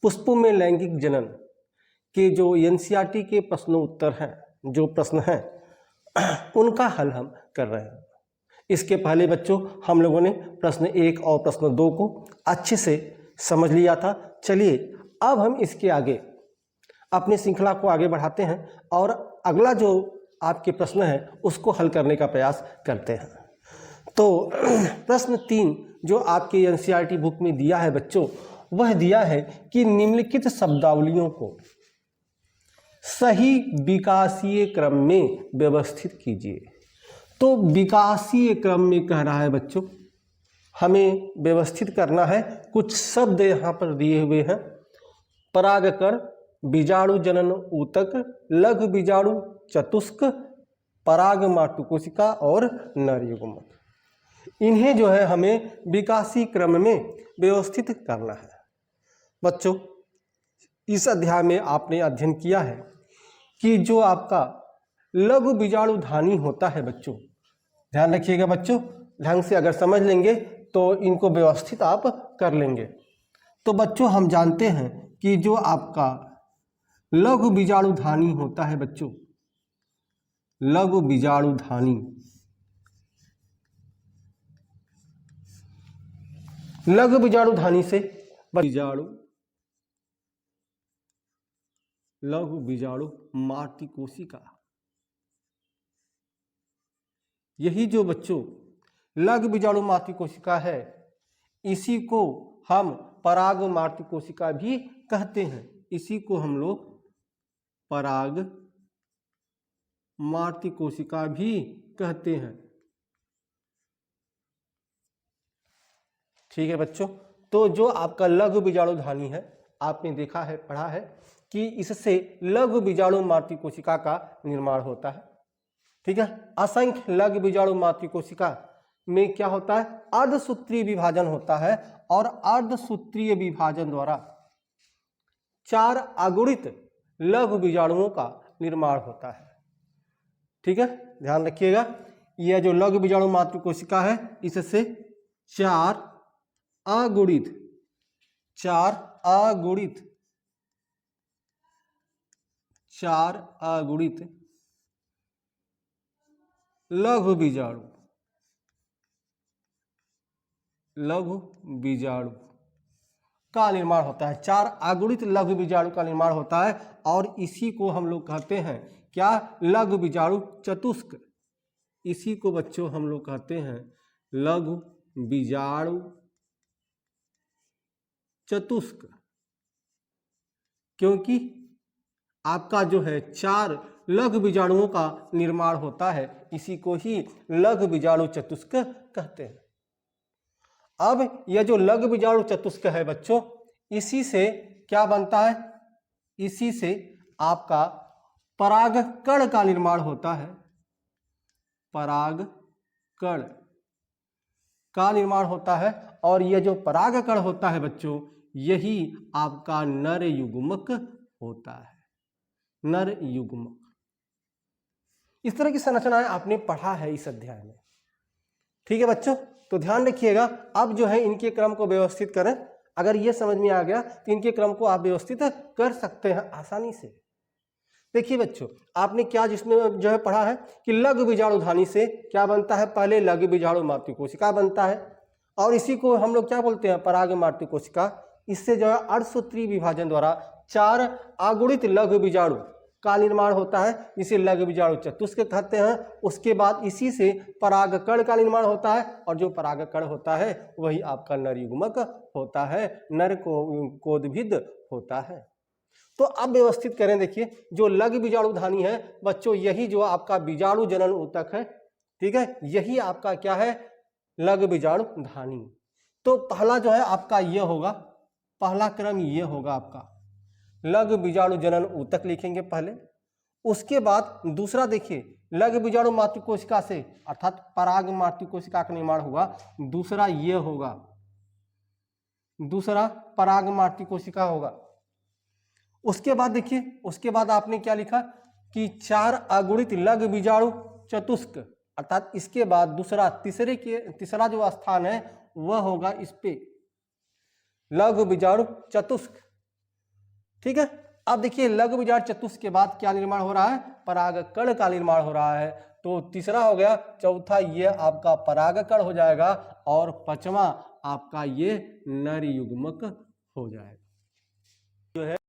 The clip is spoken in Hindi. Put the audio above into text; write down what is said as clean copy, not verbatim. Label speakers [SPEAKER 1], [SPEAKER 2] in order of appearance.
[SPEAKER 1] पुष्पों में लैंगिक जनन के जो एनसीईआरटी के प्रश्नोत्तर हैं, जो प्रश्न हैं उनका हल हम कर रहे हैं। इसके पहले बच्चों हम लोगों ने प्रश्न 1 और प्रश्न 2 को अच्छे से समझ लिया था। चलिए अब हम इसके आगे अपनी श्रृंखला को आगे बढ़ाते हैं और अगला जो आपके प्रश्न है उसको हल करने का प्रयास करते हैं। तो प्रश्न 3 जो आपके एनसीईआरटी बुक में दिया है बच्चों, वह दिया है कि निम्नलिखित शब्दावलियों को सही विकासीय क्रम में व्यवस्थित कीजिए। तो विकासीय क्रम में कह रहा है बच्चों, हमें व्यवस्थित करना है। कुछ शब्द यहाँ पर दिए हुए हैं, परागकण, बीजाणु जनन ऊतक, लघु बीजाणु चतुष्क, पराग मातृकोशिका और नर युग्मक। इन्हें जो है हमें विकासीय क्रम में व्यवस्थित करना है। बच्चों इस अध्याय में आपने अध्ययन किया है कि जो आपका लघु बीजाणुधानी होता है बच्चों, ध्यान रखिएगा बच्चों, ढंग से अगर समझ लेंगे तो इनको व्यवस्थित आप कर लेंगे। तो बच्चों हम जानते हैं कि जो आपका लघु बीजाणुधानी होता है बच्चों, लघु बीजाणुधानी, लघु बीजाणुधानी से बीजाणु, लघु बीजाणु मातृकोशिका, यही जो बच्चों लघु बीजाणु मातृकोशिका है, इसी को हम पराग मातृकोशिका भी कहते हैं। इसी को हम लोग पराग मातृकोशिका भी कहते हैं। ठीक है बच्चों, तो जो आपका लघु बीजाणुधानी है, आपने देखा है, पढ़ा है कि इससे लघु बीजाणु मातृकोशिका का निर्माण होता है। ठीक है, असंख्य लघु बीजाणु मातृकोशिका में क्या होता है, अर्धसूत्रीय विभाजन होता है और अर्धसूत्रीय विभाजन द्वारा 4 अगुणित लघु बीजाणुओं का निर्माण होता है। ठीक है, ध्यान रखिएगा, यह जो लघु बीजाणु मातृकोशिका है इससे 4 अगुणित लघु बीजाणु का निर्माण होता है। 4 अगुणित लघु बीजाणु का निर्माण होता है और इसी को हम लोग कहते हैं क्या, लघु बीजाणु चतुष्क। इसी को बच्चों हम लोग कहते हैं लघु बीजाणु चतुष्क, क्योंकि आपका जो है 4 लघु बीजाणुओं का निर्माण होता है, इसी को ही लघु बीजाणु चतुष्क कहते हैं। अब यह जो लघु बीजाणु चतुष्क है बच्चों, इसी से क्या बनता है, इसी से आपका परागकण का निर्माण होता है। परागकण का निर्माण होता है और यह जो परागकण होता है बच्चों, यही आपका नर युग्मक होता है, नर युग्मक। इस तरह की संरचनाएं आपने पढ़ा है इस अध्याय में। ठीक है बच्चों, तो ध्यान रखिएगा। अब जो है इनके क्रम को व्यवस्थित करें। अगर ये समझ में आ गया तो इनके क्रम को आप व्यवस्थित कर सकते हैं आसानी से। देखिए बच्चों, आपने क्या जिसमें जो है पढ़ा है कि लघु बीजाणुधानी से क्या बनता है, पहले लघु बीजाणु मातृकोशिका बनता है और इसी को हम लोग क्या बोलते हैं, पराग मातृकोशिका। इससे जो है अर्धसूत्रीय विभाजन द्वारा 4 अगुणित लघु बीजाणु का निर्माण होता है, जिसे लघु बीजाणु चतुष्क कहते हैं। उसके बाद इसी से परागकण का निर्माण होता है और जो परागकण होता है वही आपका नर युग्मक होता है, नर कोदभिद होता है। तो अब व्यवस्थित करें। देखिए जो लघु बीजाणुधानी है बच्चों, यही जो आपका बीजाणु जनन ऊतक है, ठीक है, यही आपका क्या है, लघु बीजाणुधानी। तो पहला जो है आपका यह होगा, पहला क्रम यह होगा आपका लघु बीजाणु जनन ऊतक लिखेंगे पहले। उसके बाद दूसरा देखिए लघु बीजाणु मातृकोशिका से अर्थात पराग मातृकोशिका का निर्माण होगा। दूसरा ये होगा, दूसरा पराग मातृकोशिका होगा। उसके बाद देखिए, उसके बाद आपने क्या लिखा कि 4 अगुणित लघु बीजाणु चतुष्क, अर्थात इसके बाद दूसरा तीसरा जो स्थान है वह होगा इस पे लघु बीजाणु चतुष्क। ठीक है। अब देखिए लघु विराट चतुष्क के बाद क्या निर्माण हो रहा है, परागकण का निर्माण हो रहा है। तो तीसरा हो गया, चौथा ये आपका परागकण हो जाएगा और पांचवा आपका ये नर युग्मक हो जाएगा। जो है